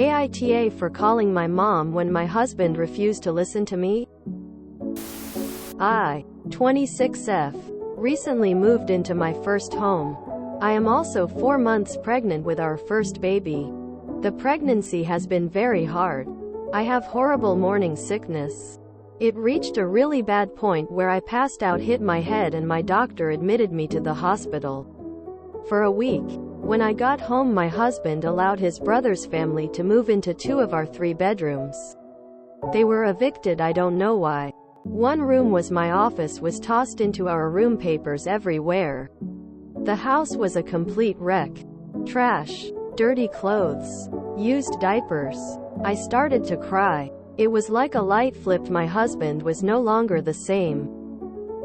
AITA for calling my mom when my husband refused to listen to me? I, 26F, recently moved into my first home. I am also 4 months pregnant with our first baby. The pregnancy has been very hard. I have horrible morning sickness. It reached a really bad point where I passed out, hit my head, and my doctor admitted me to the hospital for a week. When I got home, my husband allowed his brother's family to move into 2 of our 3 bedrooms. They were evicted, I don't know why. One room was my office, was tossed into our room, papers everywhere. The house was a complete wreck. Trash, dirty clothes, used diapers. I started to cry. It was like a light flipped. My husband was no longer the same.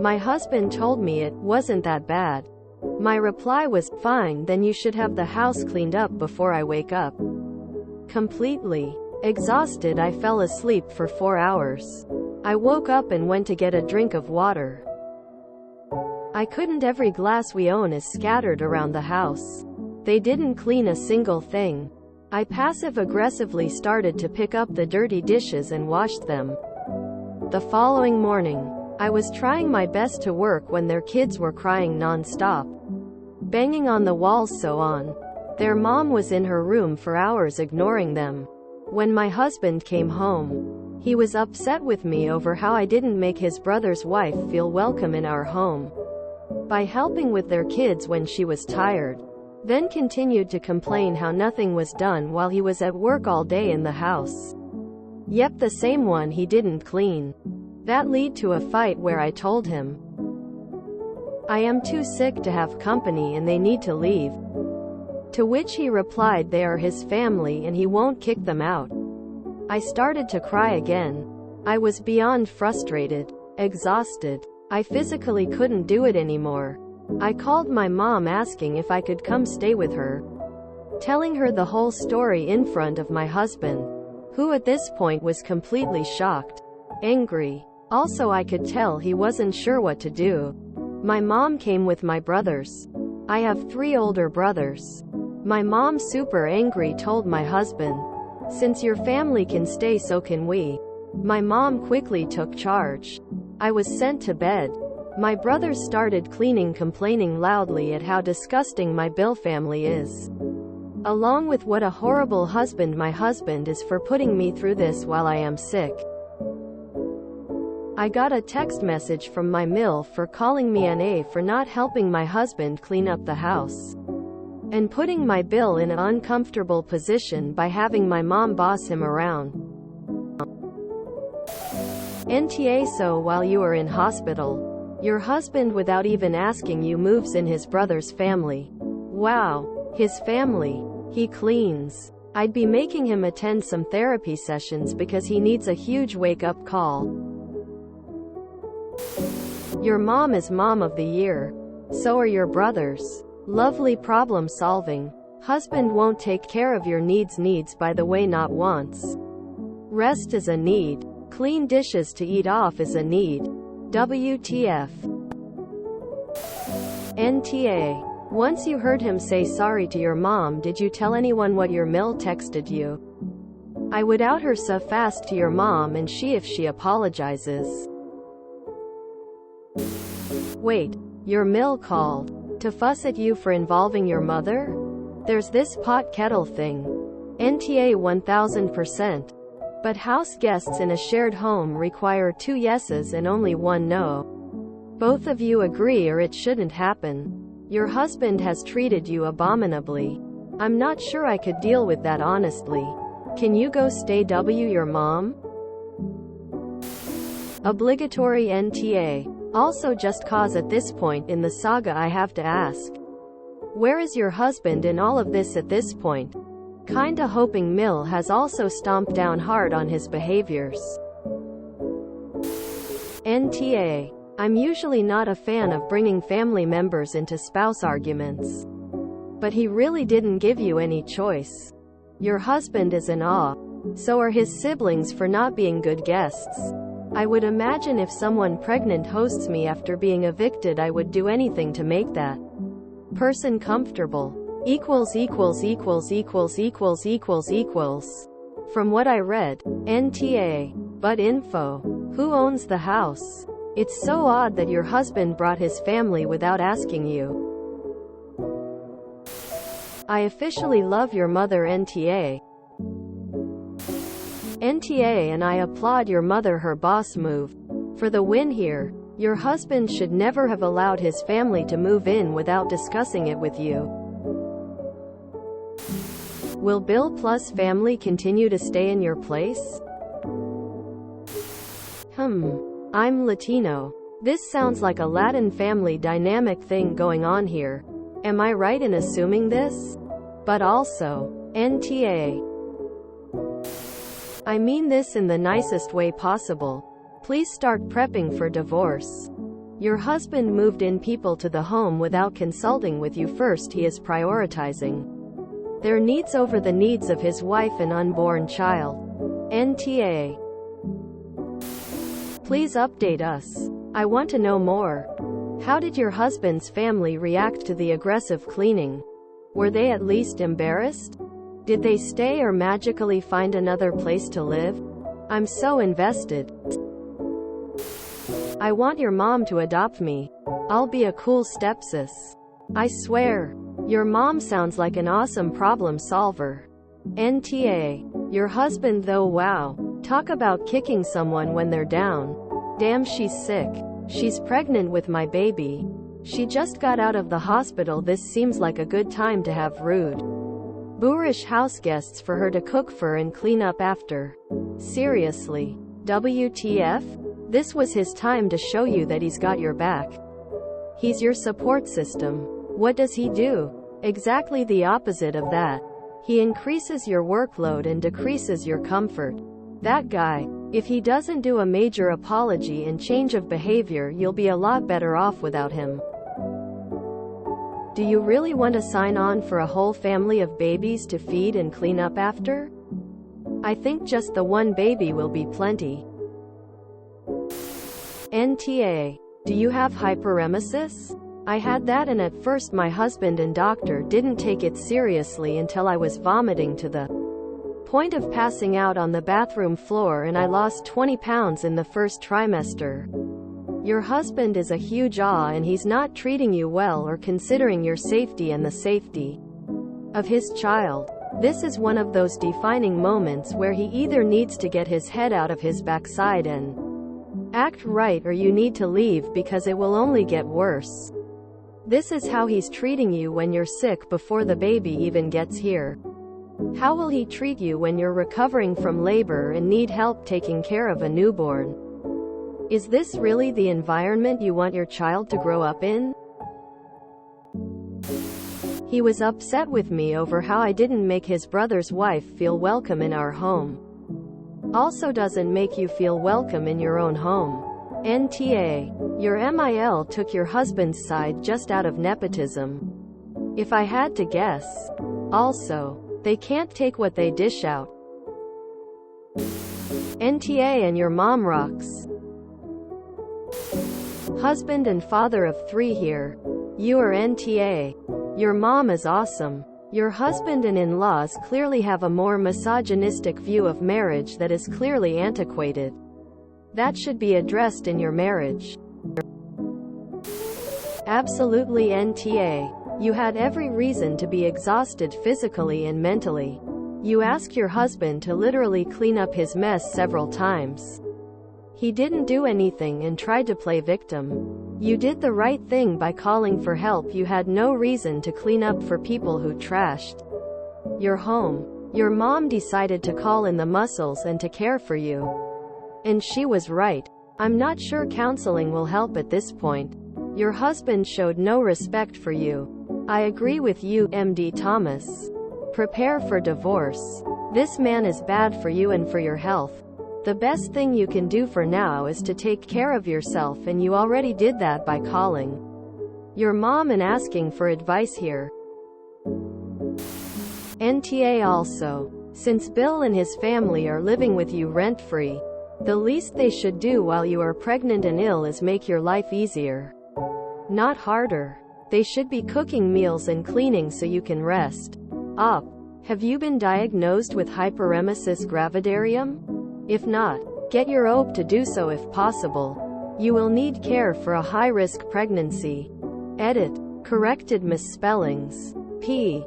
My husband told me it wasn't that bad. My reply was, fine, then you should have the house cleaned up before I wake up. Completely exhausted, I fell asleep for 4 hours. I woke up and went to get a drink of water. I couldn't. Every glass we own is scattered around the house. They didn't clean a single thing. I passive-aggressively started to pick up the dirty dishes and washed them. The following morning, I was trying my best to work when their kids were crying non-stop, banging on the walls, so on. Their mom was in her room for hours ignoring them. When my husband came home, he was upset with me over how I didn't make his brother's wife feel welcome in our home by helping with their kids when she was tired. Then continued to complain how nothing was done while he was at work all day in the house. Yep, the same one he didn't clean. That led to a fight where I told him I am too sick to have company and they need to leave. To which he replied they are his family and he won't kick them out. I started to cry again. I was beyond frustrated, exhausted. I physically couldn't do it anymore. I called my mom asking if I could come stay with her, telling her the whole story in front of my husband, who at this point was completely shocked, angry. Also, I could tell he wasn't sure what to do. My mom came with my brothers. I have 3 older brothers. My mom, super angry, told my husband, since your family can stay, so can we. My mom quickly took charge. I was sent to bed. My brothers started cleaning, complaining loudly at how disgusting my Bill family is, along with what a horrible husband my husband is for putting me through this while I am sick. I got a text message from my MILF for calling me an A for not helping my husband clean up the house and putting my Bill in an uncomfortable position by having my mom boss him around. NTA, so while you are in hospital, your husband, without even asking you, moves in his brother's family. Wow. His family. He cleans. I'd be making him attend some therapy sessions because he needs a huge wake-up call. Your mom is Mom of the Year. So are your brothers. Lovely problem solving. Husband won't take care of your needs, by the way, not wants. Rest is a need. Clean dishes to eat off is a need. WTF. NTA. Once you heard him say sorry to your mom, did you tell anyone what your MIL texted you? I would out her so fast to your mom, and if she apologizes. Wait, your MIL called to fuss at you for involving your mother? There's this pot kettle thing. NTA 1000%. But house guests in a shared home require 2 yeses and only 1 no. Both of you agree or it shouldn't happen. Your husband has treated you abominably. I'm not sure I could deal with that, honestly. Can you go stay your mom? Obligatory NTA. Also, just cause at this point in the saga I have to ask, where is your husband in all of this at this point? Kinda hoping MIL has also stomped down hard on his behaviors. NTA. I'm usually not a fan of bringing family members into spouse arguments, but he really didn't give you any choice. Your husband is in awe. So are his siblings for not being good guests. I would imagine if someone pregnant hosts me after being evicted, I would do anything to make that person comfortable. equals equals equals equals equals equals equals. From what I read, NTA. But info. Who owns the house? It's so odd that your husband brought his family without asking you. I officially love your mother NTA. NTA and I applaud your mother her boss move. For the win here. Your husband should never have allowed his family to move in without discussing it with you. Will Bill plus family continue to stay in your place? I'm Latino. This sounds like a Latin family dynamic thing going on here. Am I right in assuming this? But also, NTA. I mean this in the nicest way possible. Please start prepping for divorce. Your husband moved in people to the home without consulting with you first. He is prioritizing their needs over the needs of his wife and unborn child. NTA. Please update us. I want to know more. How did your husband's family react to the aggressive cleaning? Were they at least embarrassed? Did they stay or magically find another place to live? I'm so invested. I want your mom to adopt me. I'll be a cool stepsis. I swear. Your mom sounds like an awesome problem solver. NTA. Your husband though, wow. Talk about kicking someone when they're down. Damn, she's sick. She's pregnant with my baby. She just got out of the hospital. This seems like a good time to have rude, boorish house guests for her to cook for and clean up after. Seriously. WTF? This was his time to show you that he's got your back. He's your support system. What does he do? Exactly the opposite of that. He increases your workload and decreases your comfort. That guy. If he doesn't do a major apology and change of behavior, you'll be a lot better off without him. Do you really want to sign on for a whole family of babies to feed and clean up after? I think just the one baby will be plenty. NTA. Do you have hyperemesis? I had that, and at first my husband and doctor didn't take it seriously until I was vomiting to the point of passing out on the bathroom floor, and I lost 20 pounds in the first trimester. Your husband is a huge and he's not treating you well or considering your safety and the safety of his child. This is one of those defining moments where he either needs to get his head out of his backside and act right, or you need to leave because it will only get worse. This is how he's treating you when you're sick before the baby even gets here. How will he treat you when you're recovering from labor and need help taking care of a newborn? Is this really the environment you want your child to grow up in? He was upset with me over how I didn't make his brother's wife feel welcome in our home. Also doesn't make you feel welcome in your own home. NTA. Your MIL took your husband's side just out of nepotism. If I had to guess. Also, they can't take what they dish out. NTA. And your mom rocks. Husband and father of 3 here. You are NTA. Your mom is awesome. Your husband and in-laws clearly have a more misogynistic view of marriage that is clearly antiquated. That should be addressed in your marriage. Absolutely NTA. You had every reason to be exhausted physically and mentally. You asked your husband to literally clean up his mess several times. He didn't do anything and tried to play victim. You did the right thing by calling for help. You had no reason to clean up for people who trashed your home. Your mom decided to call in the muscles and to care for you. And she was right. I'm not sure counseling will help at this point. Your husband showed no respect for you. I agree with you, MD Thomas. Prepare for divorce. This man is bad for you and for your health. The best thing you can do for now is to take care of yourself, and you already did that by calling your mom and asking for advice here. NTA. Also, since Bill and his family are living with you rent-free, the least they should do while you are pregnant and ill is make your life easier, not harder. They should be cooking meals and cleaning so you can rest. Op. Have you been diagnosed with hyperemesis gravidarium? If not, get your OB to do so if possible. You will need care for a high-risk pregnancy. Edit. Corrected misspellings. P.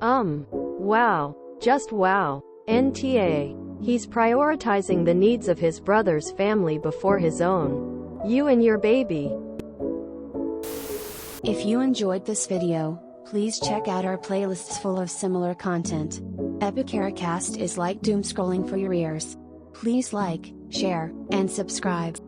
Wow. Just wow. NTA. He's prioritizing the needs of his brother's family before his own. You and your baby. If you enjoyed this video, please check out our playlists full of similar content. AmITheAsshole is like doom scrolling for your ears. Please like, share, and subscribe.